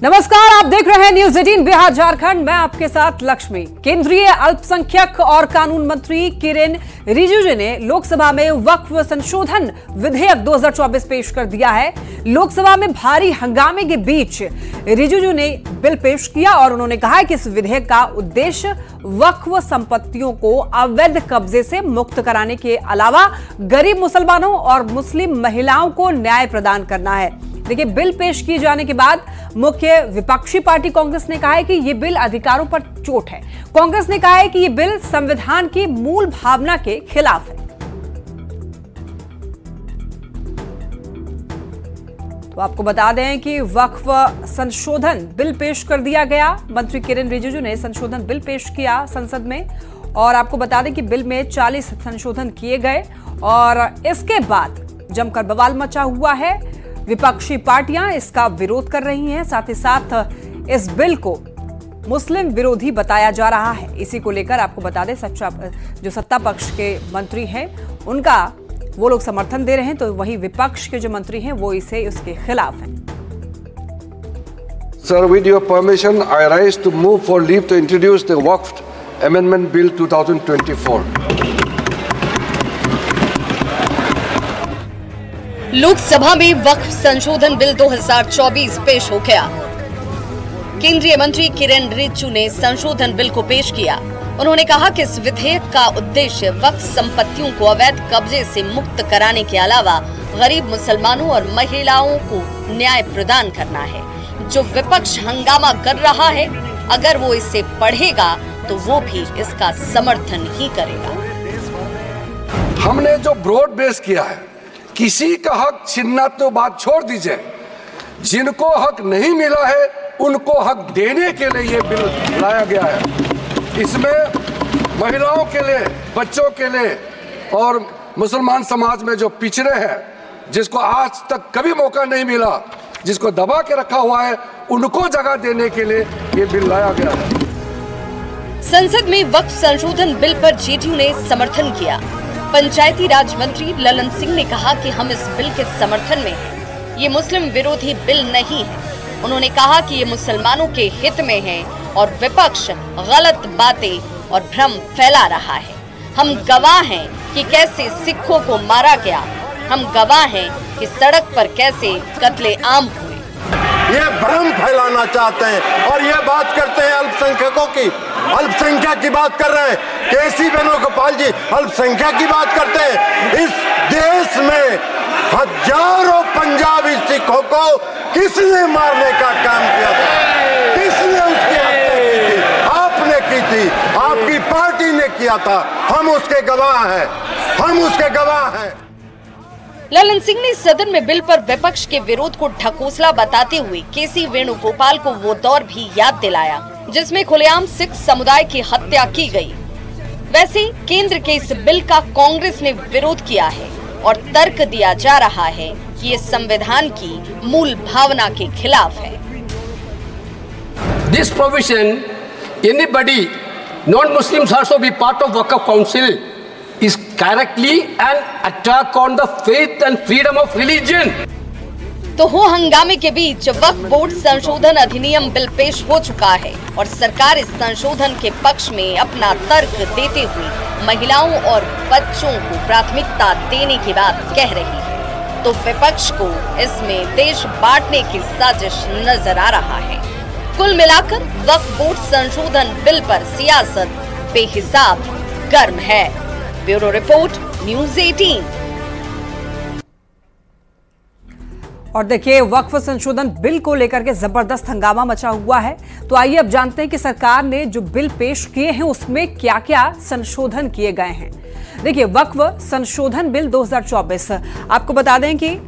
नमस्कार, आप देख रहे हैं न्यूज 18 बिहार झारखंड। मैं आपके साथ लक्ष्मी। केंद्रीय अल्पसंख्यक और कानून मंत्री किरेन रिजिजू ने लोकसभा में वक्फ संशोधन विधेयक 2024 पेश कर दिया है। लोकसभा में भारी हंगामे के बीच रिजिजू ने बिल पेश किया और उन्होंने कहा कि इस विधेयक का उद्देश्य वक्फ संपत्तियों को अवैध कब्जे से मुक्त कराने के अलावा गरीब मुसलमानों और मुस्लिम महिलाओं को न्याय प्रदान करना है। देखिए, बिल पेश किए जाने के बाद मुख्य विपक्षी पार्टी कांग्रेस ने कहा है कि यह बिल अधिकारों पर चोट है। कांग्रेस ने कहा है कि यह बिल संविधान की मूल भावना के खिलाफ है। तो आपको बता दें कि वक्फ संशोधन बिल पेश कर दिया गया। मंत्री किरेन रिजिजू ने संशोधन बिल पेश किया संसद में और आपको बता दें कि बिल में 40 संशोधन किए गए और इसके बाद जमकर बवाल मचा हुआ है। विपक्षी पार्टियां इसका विरोध कर रही हैं, साथ ही साथ इस बिल को मुस्लिम विरोधी बताया जा रहा है। इसी को लेकर आपको बता दें जो सत्ता पक्ष के मंत्री हैं उनका वो लोग समर्थन दे रहे हैं, तो वही विपक्ष के जो मंत्री हैं वो इसे उसके खिलाफ हैं। Sir, with your permission, I rise to move for leave to introduce the Waqf Amendment Bill 2024. Lok Sabha में वक्फ संशोधन बिल 2024 पेश हो गया। केंद्रीय मंत्री किरेन रिजिजू ने संशोधन बिल को पेश किया। उन्होंने कहा कि इस विधेयक का उद्देश्य वक्फ संपत्तियों को अवैध कब्जे से मुक्त कराने के अलावा गरीब मुसलमानों और महिलाओं को न्याय प्रदान करना है। जो विपक्ष हंगामा कर रहा है, अगर वो इसे पढ़ेगा तो वो भी इसका समर्थन ही करेगा। हमने जो ब्रॉड बेस किया है, किसी का हक छीनना तो बात छोड़ दीजिए, जिनको हक नहीं मिला है उनको हक देने के लिए ये बिल लाया गया है। इसमें महिलाओं के लिए, बच्चों के लिए और मुसलमान समाज में जो पिछड़े हैं, जिसको आज तक कभी मौका नहीं मिला, जिसको दबा के रखा हुआ है, उनको जगह देने के लिए ये बिल लाया गया है। संसद में वक्फ संशोधन बिल पर जेडीयू ने समर्थन किया। पंचायती राज मंत्री ललन सिंह ने कहा कि हम इस बिल के समर्थन में, ये मुस्लिम विरोधी बिल नहीं है। उन्होंने कहा कि ये मुसलमानों के हित में है और विपक्ष गलत बातें और भ्रम फैला रहा है। हम गवाह हैं कि कैसे सिखों को मारा गया, हम गवाह हैं कि सड़क पर कैसे कत्ले-आम हुए। ये भ्रम फैलाना चाहते हैं और ये बात करते हैं अल्पसंख्यकों की, अल्पसंख्यक की बात कर रहे हैं। केसी वेणुगोपाल जी अल्पसंख्यक की बात करते हैं। इस देश में हजारों पंजाबी सिखों को किसने मारने का काम किया था? किसने उसकी हत्या की थी? आपने की थी, आपकी पार्टी ने किया था। हम उसके गवाह हैं, हम उसके गवाह हैं। ललन सिंह ने सदन में बिल पर विपक्ष के विरोध को ढकोसला बताते हुए केसी वेणुगोपाल को वो दौर भी याद दिलाया जिसमें खुलेआम सिख समुदाय की हत्या की गई। वैसे केंद्र के इस बिल का कांग्रेस ने विरोध किया है और तर्क दिया जा रहा है कि ये संविधान की मूल भावना के खिलाफ है। This provision, anybody, non-Muslims also be part of Waqf Council, is directly an attack on the faith and freedom of religion. तो हो हंगामे के बीच वक्फ बोर्ड संशोधन अधिनियम बिल पेश हो चुका है और सरकार इस संशोधन के पक्ष में अपना तर्क देते हुए महिलाओं और बच्चों को प्राथमिकता देने की बात कह रही है। तो विपक्ष को इसमें देश बांटने की साजिश नजर आ रहा है। कुल मिलाकर वक्फ बोर्ड संशोधन बिल पर सियासत बेहिसाब गर्म है। Bureau report, news 18। और देखिए, वक्फ संशोधन बिल को लेकर के जबरदस्त हंगामा मचा हुआ है। तो आइए अब जानते हैं कि सरकार ने जो बिल पेश किए हैं उसमें क्या क्या संशोधन किए गए हैं। देखिए, वक्फ संशोधन बिल 2024, आपको बता दें कि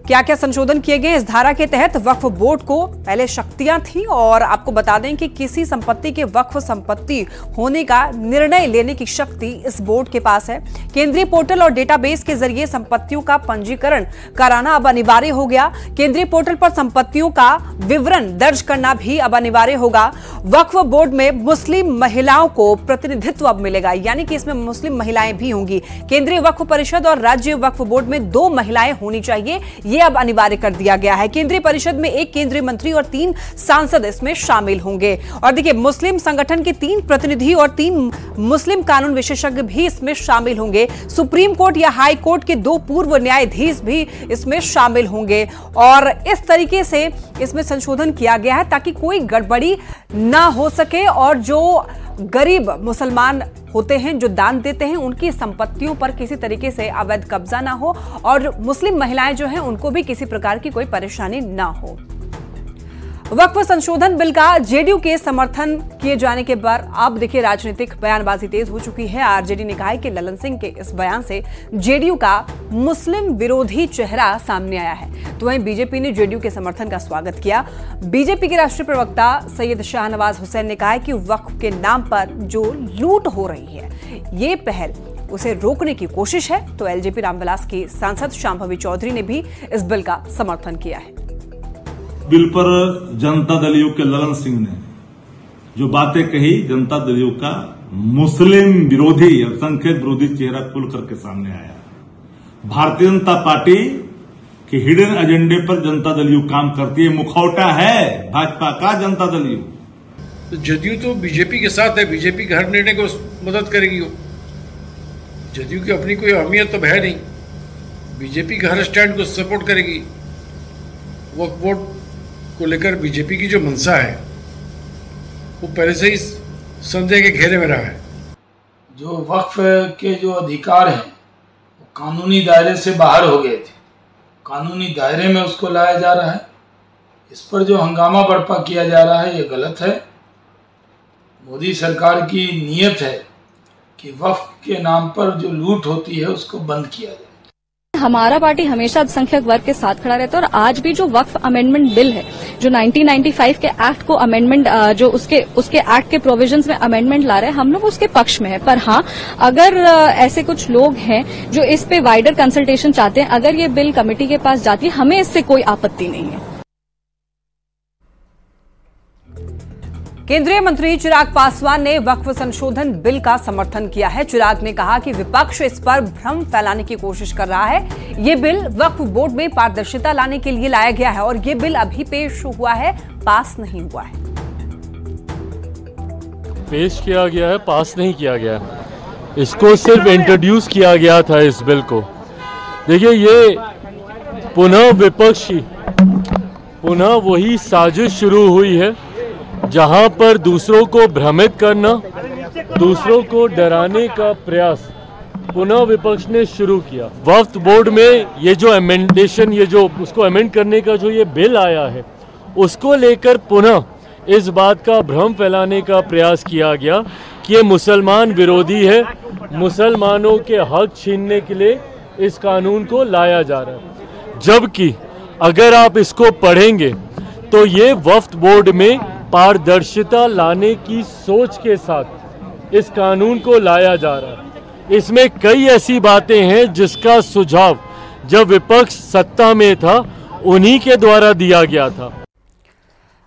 क्या क्या संशोधन किए गए। इस धारा के तहत वक्फ बोर्ड को पहले शक्तियां थी और आपको बता दें कि किसी संपत्ति के वक्फ संपत्ति होने का निर्णय लेने की शक्ति इस बोर्ड के पास है। केंद्रीय पोर्टल और डेटाबेस के जरिए संपत्तियों का पंजीकरण कराना अब अनिवार्य हो गया। केंद्रीय पोर्टल पर संपत्तियों का विवरण दर्ज करना भी अब अनिवार्य होगा। वक्फ बोर्ड में मुस्लिम महिलाओं को प्रतिनिधित्व अब मिलेगा, यानी कि इसमें मुस्लिम महिलाएं भी होंगी। केंद्रीय वक्फ परिषद और राज्य वक्फ बोर्ड में 2 महिलाएं होनी चाहिए, ये अब अनिवार्य कर दिया गया है। केंद्रीय परिषद में 1 केंद्रीय मंत्री और 3 सांसद इसमें शामिल होंगे। और देखिए, मुस्लिम संगठन के 3 प्रतिनिधि और 3 मुस्लिम कानून विशेषज्ञ भी इसमें शामिल होंगे। सुप्रीम कोर्ट या हाई कोर्ट के 2 पूर्व न्यायाधीश भी इसमें शामिल होंगे। और इस तरीके से इसमें संशोधन किया गया है ताकि कोई गड़बड़ी ना हो सके और जो गरीब मुसलमान होते हैं, जो दान देते हैं, उनकी संपत्तियों पर किसी तरीके से अवैध कब्जा ना हो और मुस्लिम महिलाएं जो हैं उनको भी किसी प्रकार की कोई परेशानी ना हो। वक्फ संशोधन बिल का जेडीयू के समर्थन किए जाने के बाद अब देखिए राजनीतिक बयानबाजी तेज हो चुकी है। आरजेडी ने कहा है कि ललन सिंह के इस बयान से जेडीयू का मुस्लिम विरोधी चेहरा सामने आया है। तो वहीं बीजेपी ने जेडीयू के समर्थन का स्वागत किया। बीजेपी के राष्ट्रीय प्रवक्ता सैयद शाहनवाज हुसैन ने कहा है कि वक्फ के नाम पर जो लूट हो रही है, ये पहल उसे रोकने की कोशिश है। तो एलजेपी रामविलास के सांसद शांभवी चौधरी ने भी इस बिल का समर्थन किया है। बिल पर जनता दल यूनाइटेड के ललन सिंह ने जो बातें कही, जनता दल यूनाइटेड का मुस्लिम विरोधी, अल्पसंख्यक विरोधी चेहरा खुल करके सामने आया। भारतीय जनता पार्टी के हिडन एजेंडे पर जनता दल यूनाइटेड काम करती है। मुखौटा है भाजपा का जनता दल यूनाइटेड। जदयू तो बीजेपी के साथ है, बीजेपी के हर निर्णय को मदद करेगी। जदयू की अपनी कोई अहमियत तो है नहीं, बीजेपी के हर स्टैंड को सपोर्ट करेगी। वक्फ बोर्ड को लेकर बीजेपी की जो मंशा है वो पहले से ही संदेह के घेरे में रहा है। जो वक्फ के जो अधिकार हैं वो कानूनी दायरे से बाहर हो गए थे, कानूनी दायरे में उसको लाया जा रहा है। इस पर जो हंगामा बर्पा किया जा रहा है ये गलत है। मोदी सरकार की नीयत है कि वक्फ के नाम पर जो लूट होती है उसको बंद किया जाए। हमारा पार्टी हमेशा अल्पसंख्यक वर्ग के साथ खड़ा रहता है और आज भी जो वक्फ अमेंडमेंट बिल है, जो 1995 के एक्ट को अमेंडमेंट, जो उसके एक्ट के प्रोविजंस में अमेंडमेंट ला रहे हैं, हम लोग उसके पक्ष में है। पर हाँ, अगर ऐसे कुछ लोग हैं जो इस पे वाइडर कंसल्टेशन चाहते हैं, अगर ये बिल कमेटी के पास जाती है, हमें इससे कोई आपत्ति नहीं है। केंद्रीय मंत्री चिराग पासवान ने वक्फ संशोधन बिल का समर्थन किया है। चिराग ने कहा कि विपक्ष इस पर भ्रम फैलाने की कोशिश कर रहा है। ये बिल वक्फ बोर्ड में पारदर्शिता लाने के लिए लाया गया है और ये बिल अभी पेश हुआ है, पास नहीं हुआ है। पेश किया गया है, पास नहीं किया गया। इसको सिर्फ इंट्रोड्यूस किया गया था इस बिल को। देखिए, ये पुनः विपक्षी, पुनः वही साजिश शुरू हुई है जहां पर दूसरों को भ्रमित करना, दूसरों को डराने का प्रयास पुनः विपक्ष ने शुरू किया। वक्फ बोर्ड में ये जो अमेंडेशन, ये जो उसको अमेंड करने का जो ये बिल आया है, उसको लेकर पुनः इस बात का भ्रम फैलाने का प्रयास किया गया कि ये मुसलमान विरोधी है, मुसलमानों के हक छीनने के लिए इस कानून को लाया जा रहा है। जबकि अगर आप इसको पढ़ेंगे तो ये वक्फ बोर्ड में पारदर्शिता लाने की सोच के साथ इस कानून को लाया जा रहा है। इसमें कई ऐसी बातें हैं जिसका सुझाव जब विपक्ष सत्ता में था उन्हीं के द्वारा दिया गया था।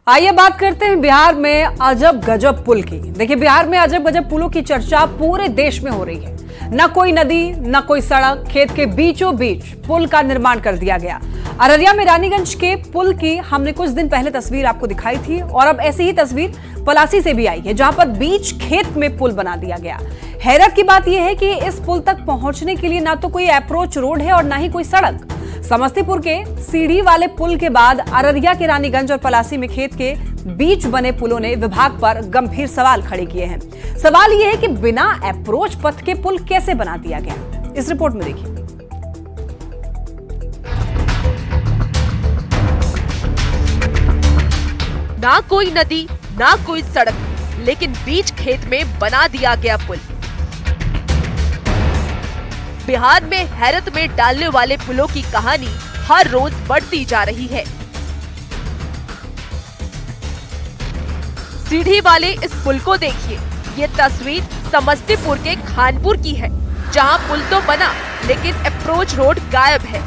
आइए बात करते हैं बिहार में अजब गजब पुल की। देखिए, बिहार में अजब गजब पुलों की चर्चा पूरे देश में हो रही है। न कोई नदी, न कोई सड़क, खेत के बीचों बीच पुल का निर्माण कर दिया गया। अररिया में रानीगंज के पुल की हमने कुछ दिन पहले तस्वीर आपको दिखाई थी और अब ऐसी ही तस्वीर पलासी से भी आई है, जहां पर बीच खेत में पुल बना दिया गया। हैरत की बात यह है कि इस पुल तक पहुंचने के लिए ना तो कोई अप्रोच रोड है और ना ही कोई सड़क। समस्तीपुर के सीढ़ी वाले पुल के बाद अररिया के रानीगंज और पलासी में खेत के बीच बने पुलों ने विभाग पर गंभीर सवाल खड़े किए हैं। सवाल यह है कि बिना अप्रोच पथ के पुल कैसे बना दिया गया। इस रिपोर्ट में देखिए। ना कोई नदी, ना कोई सड़क, लेकिन बीच खेत में बना दिया गया पुल। बिहार में हैरत में डालने वाले पुलों की कहानी हर रोज बढ़ती जा रही है। सीढ़ी वाले इस पुल को देखिए। ये तस्वीर समस्तीपुर के खानपुर की है, जहां पुल तो बना लेकिन अप्रोच रोड गायब है।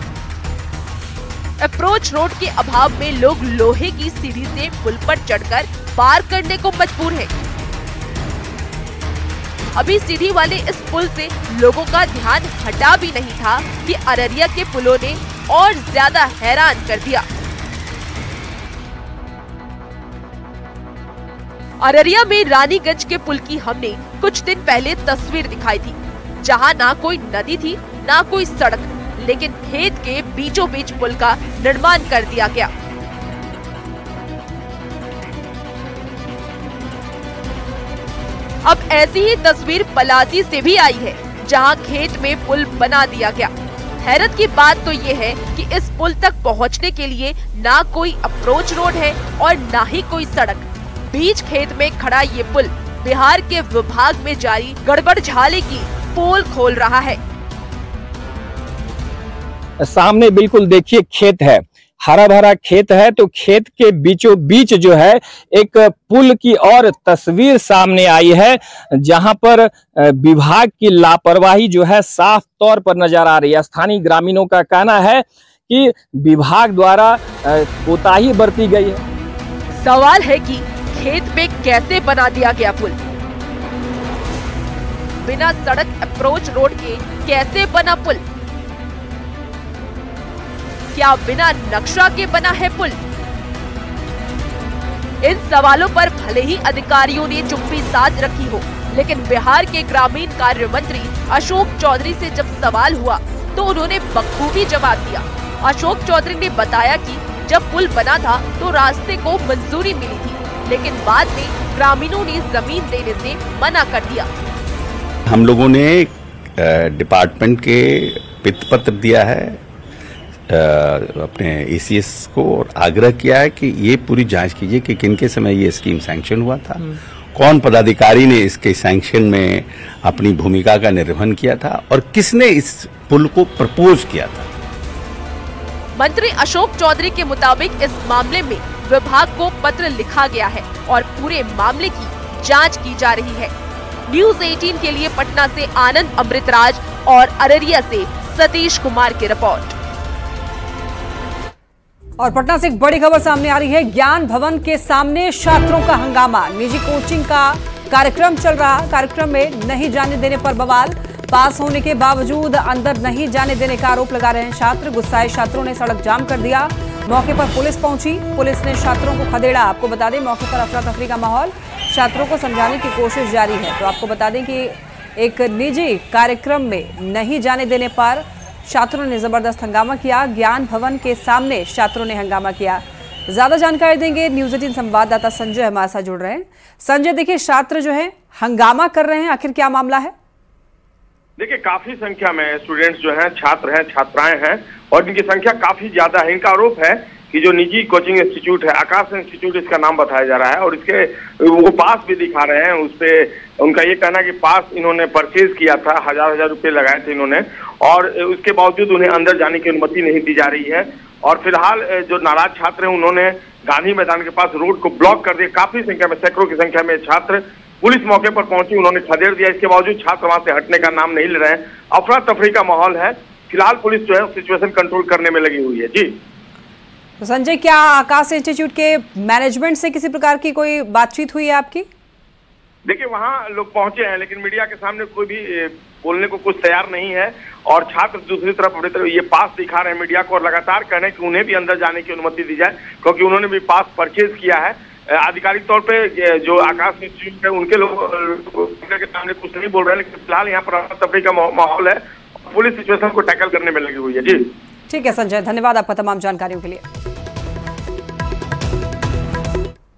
अप्रोच रोड के अभाव में लोग लोहे की सीढ़ी से पुल पर चढ़कर पार करने को मजबूर हैं। अभी सीढ़ी वाले इस पुल से लोगों का ध्यान हटा भी नहीं था कि अररिया के पुलों ने और ज्यादा हैरान कर दिया। अररिया में रानीगंज के पुल की हमने कुछ दिन पहले तस्वीर दिखाई थी, जहां ना कोई नदी थी ना कोई सड़क, लेकिन खेत के बीचों बीच पुल का निर्माण कर दिया गया। अब ऐसी ही तस्वीर पलासी से भी आई है, जहां खेत में पुल बना दिया गया। हैरत की बात तो ये है कि इस पुल तक पहुंचने के लिए ना कोई अप्रोच रोड है और ना ही कोई सड़क। बीच खेत में खड़ा ये पुल बिहार के विभाग में जारी गड़बड़ झाले की पोल खोल रहा है। सामने बिल्कुल देखिए खेत है, हरा भरा खेत है, तो खेत के बीचों बीच जो है एक पुल की और तस्वीर सामने आई है, जहां पर विभाग की लापरवाही जो है साफ तौर पर नजर आ रही है। स्थानीय ग्रामीणों का कहना है कि विभाग द्वारा कोताही बरती गई है। सवाल है कि खेत में कैसे बना दिया गया पुल? बिना सड़क अप्रोच रोड के कैसे बना पुल? क्या बिना नक्शा के बना है पुल? इन सवालों पर भले ही अधिकारियों ने चुप्पी साध रखी हो, लेकिन बिहार के ग्रामीण कार्य मंत्री अशोक चौधरी से जब सवाल हुआ तो उन्होंने बखूबी जवाब दिया। अशोक चौधरी ने बताया कि जब पुल बना था तो रास्ते को मंजूरी मिली थी, लेकिन बाद में ग्रामीणों ने जमीन देने से मना कर दिया। हम लोगों ने डिपार्टमेंट के पित्त पत्र दिया है अपने एसीएस को और आग्रह किया है कि ये पूरी जांच कीजिए कि किनके समय ये स्कीम सैंक्शन हुआ था, कौन पदाधिकारी ने इसके सैंक्शन में अपनी भूमिका का निर्वहन किया था और किसने इस पुल को प्रपोज किया था। मंत्री अशोक चौधरी के मुताबिक इस मामले में विभाग को पत्र लिखा गया है और पूरे मामले की जांच की जा रही है। न्यूज़ 18 के लिए पटना से आनंद अमृतराज और अररिया से सतीश कुमार की रिपोर्ट। और पटना से एक बड़ी खबर सामने आ रही है। ज्ञान भवन के सामने छात्रों का हंगामा। निजी कोचिंग का कार्यक्रम चल रहा, कार्यक्रम में नहीं जाने देने पर बवाल। पास होने के बावजूद अंदर नहीं जाने देने का आरोप लगा रहे हैं छात्र। गुस्साए छात्रों ने सड़क जाम कर दिया। मौके पर पुलिस पहुंची, पुलिस ने छात्रों को खदेड़ा। आपको बता दें मौके पर अफरा तफरी का माहौल, छात्रों को समझाने की कोशिश जारी है। तो आपको बता दें कि एक निजी कार्यक्रम में नहीं जाने देने पर छात्रों ने जबरदस्त हंगामा किया। ज्ञान भवन के सामने छात्रों ने हंगामा किया। ज्यादा जानकारी देंगे न्यूज़ 18 संवाददाता संजय हमारे साथ जुड़ रहे हैं। संजय, देखिए छात्र जो है हंगामा कर रहे हैं, आखिर क्या मामला है? देखिए काफी संख्या में स्टूडेंट्स जो हैं, छात्र हैं, छात्राएं हैं और इनकी संख्या काफी ज्यादा है। इनका आरोप है कि जो निजी कोचिंग इंस्टीट्यूट है, आकाश इंस्टीट्यूट इसका नाम बताया जा रहा है और इसके वो पास भी दिखा रहे हैं। उसपे उनका ये कहना है कि पास इन्होंने परचेज किया था, हजार रुपए लगाए थे इन्होंने और उसके बावजूद उन्हें अंदर जाने की अनुमति नहीं दी जा रही है। और फिलहाल जो नाराज छात्र हैं उन्होंने गांधी मैदान के पास रोड को ब्लॉक कर दिया। काफी संख्या में, सैकड़ों की संख्या में छात्र, पुलिस मौके पर पहुंची, उन्होंने खदेड़ दिया। इसके बावजूद छात्र वहां से हटने का नाम नहीं ले रहे हैं। अफरा तफरी का माहौल है। फिलहाल पुलिस जो है सिचुएशन कंट्रोल करने में लगी हुई है। जी तो संजय, क्या आकाश इंस्टीट्यूट के मैनेजमेंट से किसी प्रकार की कोई बातचीत हुई है आपकी? देखिए वहां लोग पहुंचे हैं लेकिन मीडिया के सामने कोई भी बोलने को कुछ तैयार नहीं है और छात्र दूसरी तरफ ये पास दिखा रहे हैं मीडिया को और लगातार कह रहे हैं कि उन्हें भी अंदर जाने की अनुमति दी जाए क्योंकि उन्होंने भी पास परचेज किया है। आधिकारिक तौर पे जो आकाश इंस्टीट्यूट है उनके लोग के सामने कुछ नहीं बोल रहे हैं, लेकिन फिलहाल यहाँ पर तफरी का माहौल है। पुलिस सिचुएशन को टैकल करने में लगी हुई है। जी ठीक है संजय, धन्यवाद आपका तमाम जानकारियों के लिए।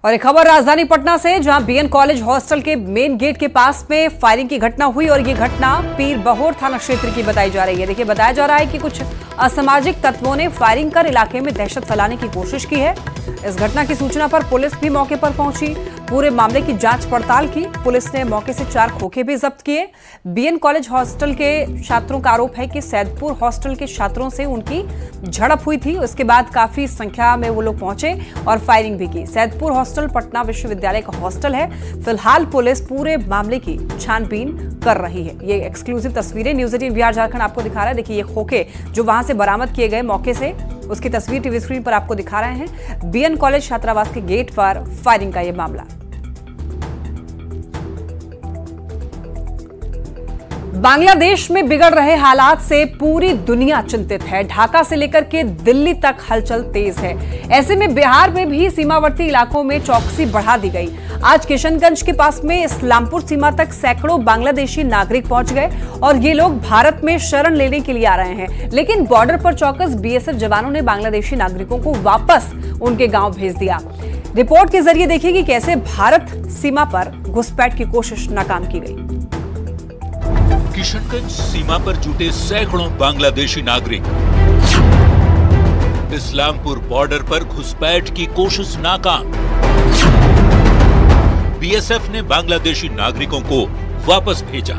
और एक खबर राजधानी पटना से, जहां बीएन कॉलेज हॉस्टल के मेन गेट के पास में फायरिंग की घटना हुई और ये घटना पीर बहोर थाना क्षेत्र की बताई जा रही है। देखिए बताया जा रहा है कि कुछ असामाजिक तत्वों ने फायरिंग कर इलाके में दहशत फैलाने की कोशिश की है। इस घटना की सूचना पर पुलिस भी मौके पर पहुंची, पूरे मामले की जांच पड़ताल की। पुलिस ने मौके से 4 खोखे भी जब्त किए। बीएन कॉलेज हॉस्टल के छात्रों का आरोप है कि सैदपुर हॉस्टल के छात्रों से उनकी झड़प हुई थी। उसके बाद काफी संख्या में वो लोग पहुंचे और फायरिंग भी की। सैदपुर हॉस्टल पटना विश्वविद्यालय का हॉस्टल है। फिलहाल पुलिस पूरे मामले की छानबीन कर रही है। ये एक्सक्लूसिव तस्वीरें न्यूज़ 18 बिहार झारखंड आपको दिखा रहा है। देखिए ये खोखे जो वहां से बरामद किए गए मौके से, उसकी तस्वीर टीवी स्क्रीन पर आपको दिखा रहे हैं। बीएन कॉलेज छात्रावास के गेट पर फायरिंग का ये मामला। बांग्लादेश में बिगड़ रहे हालात से पूरी दुनिया चिंतित है। ढाका से लेकर के दिल्ली तक हलचल तेज है। ऐसे में बिहार में भी सीमावर्ती इलाकों में चौकसी बढ़ा दी गई। आज किशनगंज के पास में इस्लामपुर सीमा तक सैकड़ों बांग्लादेशी नागरिक पहुंच गए और ये लोग भारत में शरण लेने के लिए आ रहे हैं। लेकिन बॉर्डर पर चौकस बीएसएफ जवानों ने बांग्लादेशी नागरिकों को वापस उनके गांव भेज दिया। रिपोर्ट के जरिए देखिए कि कैसे भारत सीमा पर घुसपैठ की कोशिश नाकाम की गई। किशनगंज सीमा पर जुटे सैकड़ों बांग्लादेशी नागरिक। इस्लामपुर बॉर्डर पर घुसपैठ की कोशिश नाकाम। बीएसएफ ने बांग्लादेशी नागरिकों को वापस भेजा।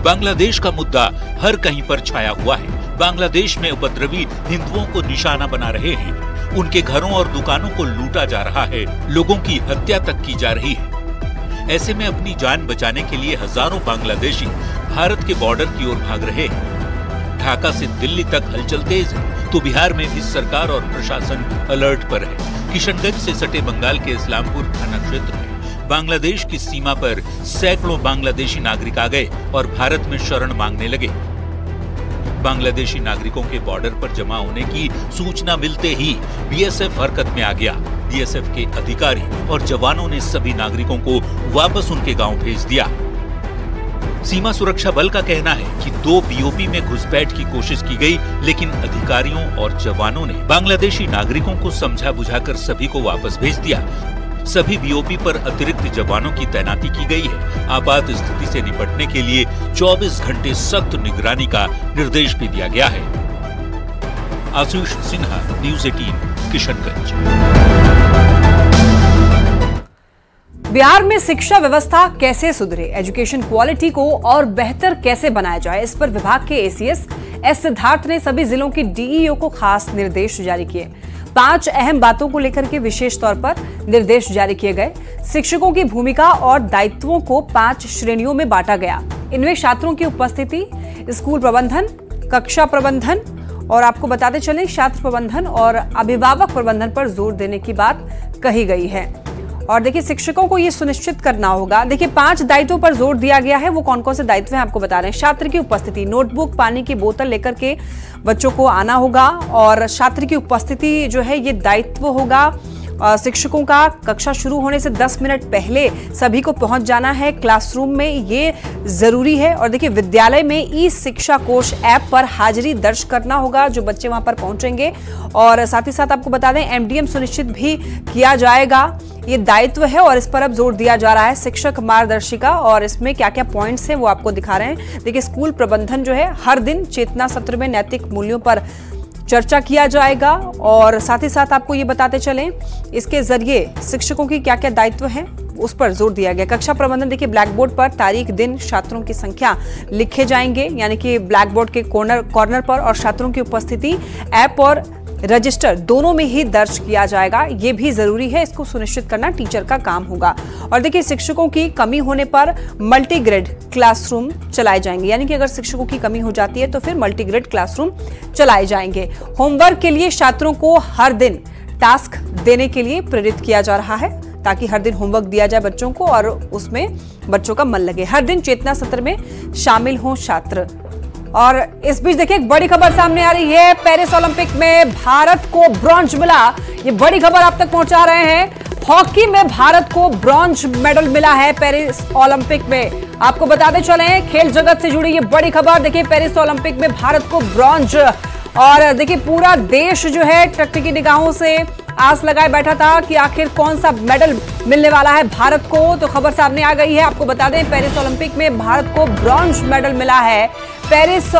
बांग्लादेश का मुद्दा हर कहीं पर छाया हुआ है। बांग्लादेश में उपद्रवी हिंदुओं को निशाना बना रहे हैं। उनके घरों और दुकानों को लूटा जा रहा है। लोगों की हत्या तक की जा रही है। ऐसे में अपनी जान बचाने के लिए हजारों बांग्लादेशी भारत के बॉर्डर की ओर भाग रहे हैं। ढाका से दिल्ली तक हलचल तेज है तो बिहार में भी सरकार और प्रशासन अलर्ट पर है। किशनगंज से सटे बंगाल के इस्लामपुर थाना क्षेत्र में बांग्लादेश की सीमा पर सैकड़ों बांग्लादेशी नागरिक आ गए और भारत में शरण मांगने लगे। बांग्लादेशी नागरिकों के बॉर्डर पर जमा होने की सूचना मिलते ही बीएसएफ हरकत में आ गया। बीएसएफ के अधिकारी और जवानों ने सभी नागरिकों को वापस उनके गांव भेज दिया। सीमा सुरक्षा बल का कहना है कि 2 बीओपी में घुसपैठ की कोशिश की गई, लेकिन अधिकारियों और जवानों ने बांग्लादेशी नागरिकों को समझा बुझाकर सभी को वापस भेज दिया। सभी बीओपी पर अतिरिक्त जवानों की तैनाती की गई है। आपात स्थिति से निपटने के लिए 24 घंटे सख्त निगरानी का निर्देश भी दिया गया है। आशीष सिन्हा, न्यूज़ 18, किशनगंज। बिहार में शिक्षा व्यवस्था कैसे सुधरे, एजुकेशन क्वालिटी को और बेहतर कैसे बनाया जाए, इस पर विभाग के एसीएस एस सिद्धार्थ ने सभी जिलों के डीईओ को खास निर्देश जारी किए। 5 अहम बातों को लेकर के विशेष तौर पर निर्देश जारी किए गए। शिक्षकों की भूमिका और दायित्वों को 5 श्रेणियों में बांटा गया। इनमें छात्रों की उपस्थिति, स्कूल प्रबंधन, कक्षा प्रबंधन और आपको बताते चलें छात्र प्रबंधन और अभिभावक प्रबंधन पर जोर देने की बात कही गई है। और देखिए शिक्षकों को ये सुनिश्चित करना होगा। देखिए 5 दायित्वों पर जोर दिया गया है। वो कौन कौन से दायित्व हैं आपको बता रहे हैं। छात्र की उपस्थिति, नोटबुक, पानी की बोतल लेकर के बच्चों को आना होगा और छात्र की उपस्थिति जो है ये दायित्व होगा शिक्षकों का। कक्षा शुरू होने से 10 मिनट पहले सभी को पहुंच जाना है क्लासरूम में, ये जरूरी है। और देखिए विद्यालय में ई शिक्षा कोश ऐप पर हाजिरी दर्ज करना होगा जो बच्चे वहां पर पहुंचेंगे। और साथ ही साथ आपको बता दें एमडीएम सुनिश्चित भी किया जाएगा। ये दायित्व है और इस पर अब जोर दिया जा रहा है। शिक्षक मार्गदर्शिका और इसमें क्या क्या पॉइंट्स हैं वो आपको दिखा रहे हैं। देखिए स्कूल प्रबंधन जो है, हर दिन चेतना सत्र में नैतिक मूल्यों पर चर्चा किया जाएगा। और साथ ही साथ आपको ये बताते चलें इसके जरिए शिक्षकों की क्या क्या दायित्व हैं उस पर जोर दिया गया। कक्षा प्रबंधन, देखिए ब्लैक बोर्ड पर तारीख, दिन, छात्रों की संख्या लिखे जाएंगे, यानी कि ब्लैक बोर्ड के कॉर्नर पर, और छात्रों की उपस्थिति ऐप और रजिस्टर दोनों में ही दर्ज किया जाएगा। ये भी जरूरी है, इसको सुनिश्चित करना टीचर का काम होगा। और देखिए शिक्षकों की कमी होने पर मल्टीग्रेड क्लासरूम चलाए जाएंगे, यानी कि अगर शिक्षकों की कमी हो जाती है तो फिर मल्टीग्रेड क्लासरूम चलाए जाएंगे। होमवर्क के लिए छात्रों को हर दिन टास्क देने के लिए प्रेरित किया जा रहा है ताकि हर दिन होमवर्क दिया जाए बच्चों को और उसमें बच्चों का मन लगे। हर दिन चेतना सत्र में शामिल हों छात्र। और इस बीच देखिए एक बड़ी खबर सामने आ रही है। पेरिस ओलंपिक में भारत को ब्रॉन्ज मिला। ये बड़ी खबर आप तक पहुंचा रहे हैं। हॉकी में भारत को ब्रॉन्ज मेडल मिला है पेरिस ओलंपिक में। आपको बताते चले खेल जगत से जुड़ी ये बड़ी खबर। देखिए पेरिस ओलंपिक में भारत को ब्रॉन्ज, और देखिए पूरा देश जो है टकटकी निगाहों से आस लगाए बैठा था कि आखिर कौन सा मेडल मिलने वाला है भारत को। तो खबर सामने आ गई है। आपको बता दें पेरिस ओलंपिक में भारत को ब्रॉन्ज मेडल मिला है। पेरिस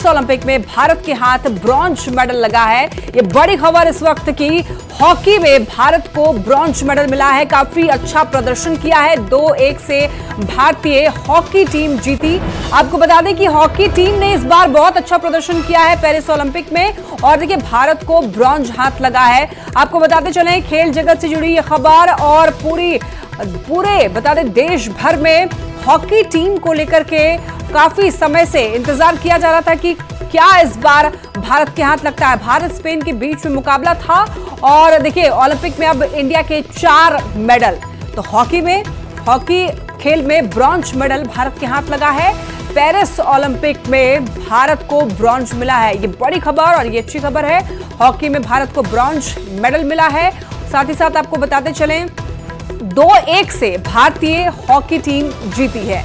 ओलंपिक में भारत के हाथ ब्रॉन्ज मेडल लगा है। ये बड़ी खबर इस वक्त की। हॉकी में भारत को ब्रॉन्ज मेडल मिला है। काफी अच्छा प्रदर्शन किया है। 2-1 से भारतीय हॉकी टीम जीती। आपको बता दें कि हॉकी टीम ने इस बार बहुत अच्छा प्रदर्शन किया है पेरिस ओलंपिक में, और देखिए भारत को ब्रॉन्ज हाथ लगा है। आपको बताते चलें खेल जगत से जुड़ी ये खबर, और पूरे बता दें देश भर में हॉकी टीम को लेकर के काफी समय से इंतजार किया जा रहा था कि क्या इस बार भारत के हाथ लगता है। भारत स्पेन के बीच में मुकाबला था और देखिए ओलंपिक में अब इंडिया के 4 मेडल। तो हॉकी खेल में ब्रॉन्ज मेडल भारत के हाथ लगा है। पेरिस ओलंपिक में भारत को ब्रॉन्ज मिला है। ये बड़ी खबर और ये अच्छी खबर है। हॉकी में भारत को ब्रॉन्ज मेडल मिला है। साथ ही साथ आपको बताते चलें 2-1 से भारतीय हॉकी टीम जीती है।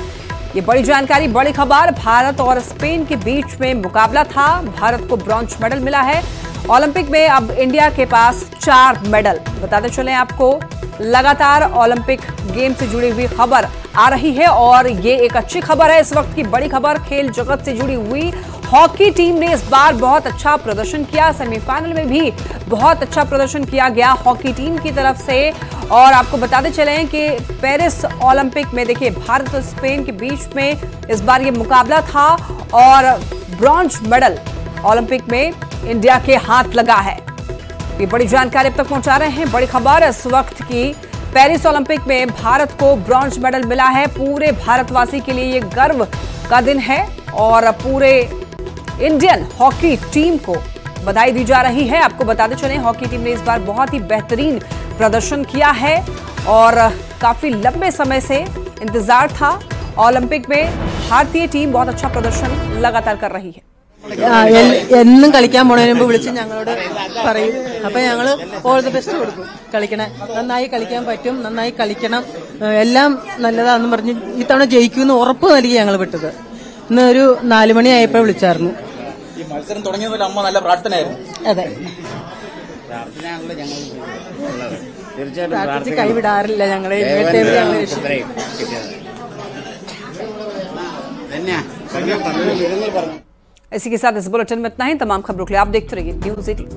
ये बड़ी जानकारी, बड़ी खबर। भारत और स्पेन के बीच में मुकाबला था, भारत को ब्रॉन्ज मेडल मिला है। ओलंपिक में अब इंडिया के पास 4 मेडल। बताते चलें आपको, लगातार ओलंपिक गेम से जुड़ी हुई खबर आ रही है और ये एक अच्छी खबर है। इस वक्त की बड़ी खबर खेल जगत से जुड़ी हुई, हॉकी टीम ने इस बार बहुत अच्छा प्रदर्शन किया। सेमीफाइनल में भी बहुत अच्छा प्रदर्शन किया गया हॉकी टीम की तरफ से। और आपको बताते चलें कि पेरिस ओलंपिक में देखिए भारत और स्पेन के बीच में इस बार ये मुकाबला था और ब्रॉन्ज मेडल ओलंपिक में इंडिया के हाथ लगा है। ये बड़ी जानकारी अब तक पहुंचा रहे हैं। बड़ी खबर इस वक्त की, पेरिस ओलंपिक में भारत को ब्रॉन्ज मेडल मिला है। पूरे भारतवासी के लिए ये गर्व का दिन है और पूरे इंडियन हॉकी टीम को बधाई दी जा रही है। आपको बताते चलें हॉकी टीम ने इस बार बहुत ही बेहतरीन प्रदर्शन किया है और काफी लंबे समय से इंतजार था। ओलंपिक में भारतीय टीम बहुत अच्छा प्रदर्शन लगातार कर रही है। എന്നും കളിക്കാൻ പോണതിന് മുമ്പ് വിളിച്ച് ഞങ്ങളോട് പറയും. അപ്പൊ ഞങ്ങള് ഓൾ ദി ബെസ്റ്റ് കൊടുക്കും. കളിക്കണേ, നന്നായി കളിക്കാൻ പറ്റും, നന്നായി കളിക്കണം, എല്ലാം നല്ലതാണെന്ന് പറഞ്ഞ് ഇത്തവണ ജയിക്കുമെന്ന് ഉറപ്പ് നൽകി ഞങ്ങൾ വിട്ടത്. ഇന്ന് ഒരു 4 മണിയായപ്പോ വിളിച്ചായിരുന്നു. ഈ മത്സരം തുടങ്ങിയ പോലെ അമ്മ നല്ല പ്രാർത്ഥനയായിരുന്നു. അതെ, പ്രാർത്ഥിച്ച് കൈവിടാറില്ല ഞങ്ങളെ. इसी के साथ इस बुलेटिन में इतना ही। तमाम खबरों के लिए आप देखते रहिए न्यूज़ 18।